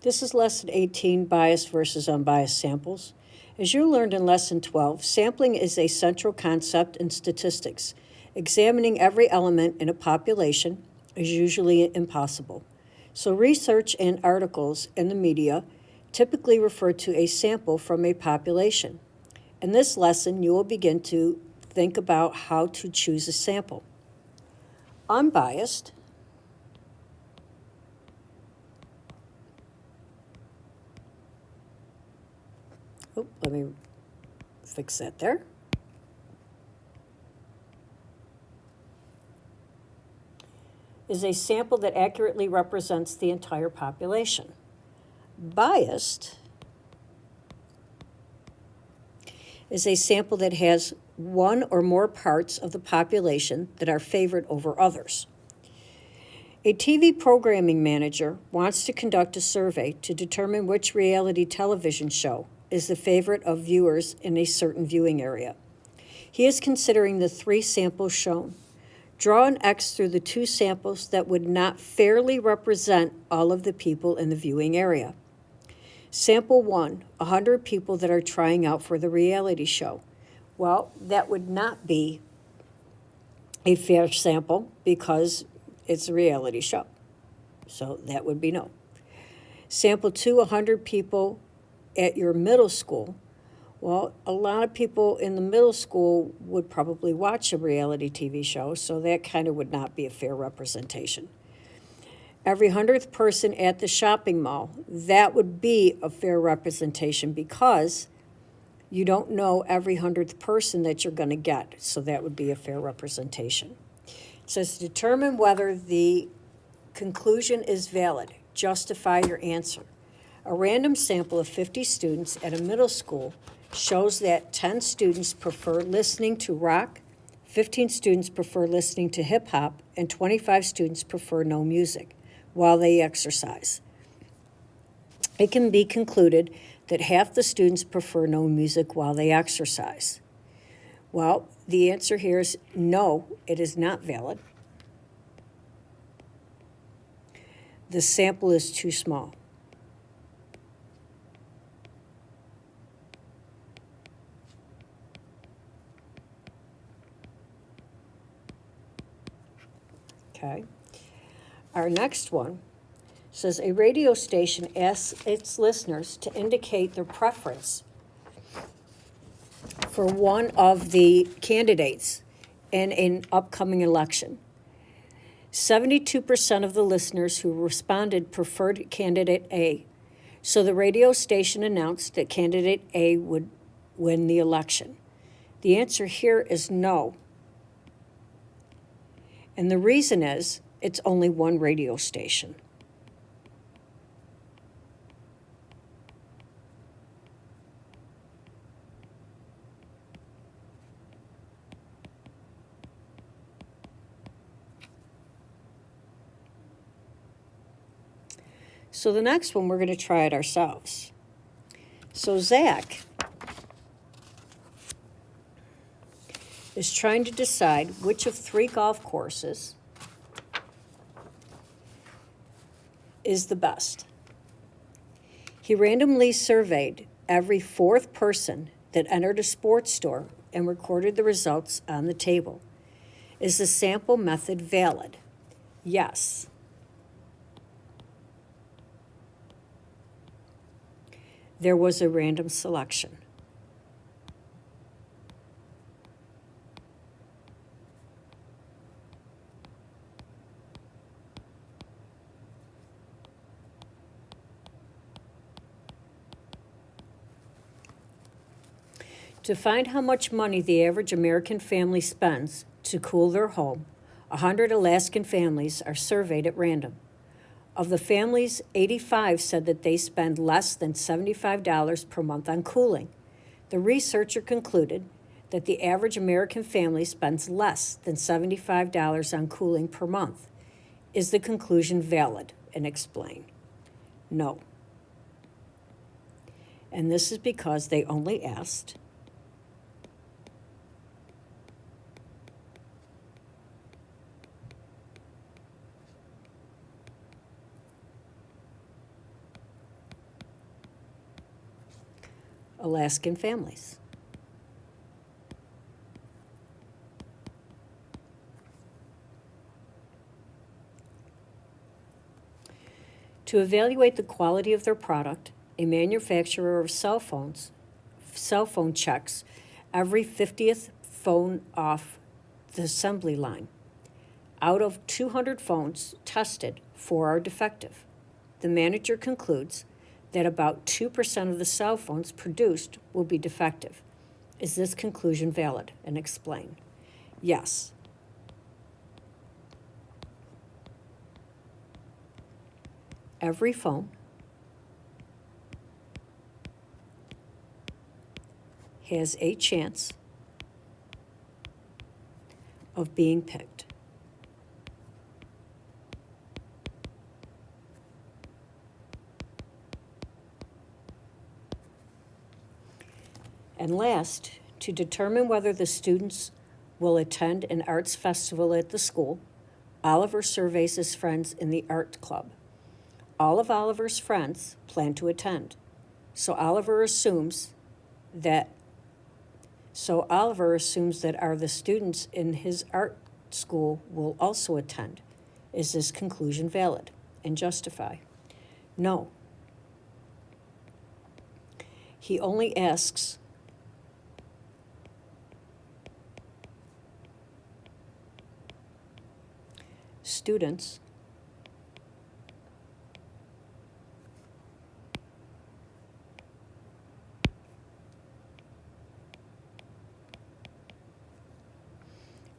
This is Lesson 18, Biased versus Unbiased Samples. As you learned in Lesson 12, sampling is a central concept in statistics. Examining every element in a population is usually impossible. So research and articles in the media typically refer to a sample from a population. In this lesson, you will begin to think about how to choose a sample. Unbiased let me fix that there. Is a sample that accurately represents the entire population. Biased is a sample that has one or more parts of the population that are favored over others. A TV programming manager wants to conduct a survey to determine which reality television show is the favorite of viewers in a certain viewing area. He is considering the 3 samples shown. Draw an X through the 2 samples that would not fairly represent all of the people in the viewing area. Sample 1, 100 people that are trying out for the reality show. Well, that would not be a fair sample because it's a reality show. So that would be no. Sample 2, 100 people at your middle school. Well, a lot of people in the middle school would probably watch a reality TV show, so that kind of would not be a fair representation. Every 100th person at the shopping mall, that would be a fair representation because you don't know every 100th person that you're going to get, so that would be a fair representation. It says determine whether the conclusion is valid. Justify your answer. A random sample of 50 students at a middle school shows that 10 students prefer listening to rock, 15 students prefer listening to hip hop, and 25 students prefer no music while they exercise. It can be concluded that half the students prefer no music while they exercise. Well, the answer here is no, it is not valid. The sample is too small. Okay. Our next one says a radio station asks its listeners to indicate their preference for one of the candidates in an upcoming election. 72% of the listeners who responded preferred candidate A. So the radio station announced that candidate A would win the election. The answer here is no. And the reason is it's only one radio station. So the next one, we're going to try it ourselves. So Zach is trying to decide which of 3 golf courses is the best. He randomly surveyed every 4th person that entered a sports store and recorded the results on the table. Is the sample method valid? Yes. There was a random selection. To find how much money the average American family spends to cool their home, 100 Alaskan families are surveyed at random. Of the families, 85 said that they spend less than $75 per month on cooling. The researcher concluded that the average American family spends less than $75 on cooling per month. Is the conclusion valid? And explain. No. And this is because they only asked Alaskan families. To evaluate the quality of their product, a manufacturer of cell phone checks every 50th phone off the assembly line. Out of 200 phones tested, 4 are defective. The manager concludes that about 2% of the cell phones produced will be defective. Is this conclusion valid? And explain. Yes. Every phone has a chance of being picked. And last, to determine whether the students will attend an arts festival at the school, Oliver surveys his friends in the art club. All of Oliver's friends plan to attend, so Oliver assumes that are the students in his art school will also attend. Is this conclusion valid? And justify. No. He only asks students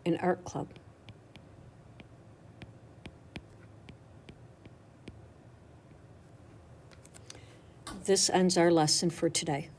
in art club. This ends our lesson for today.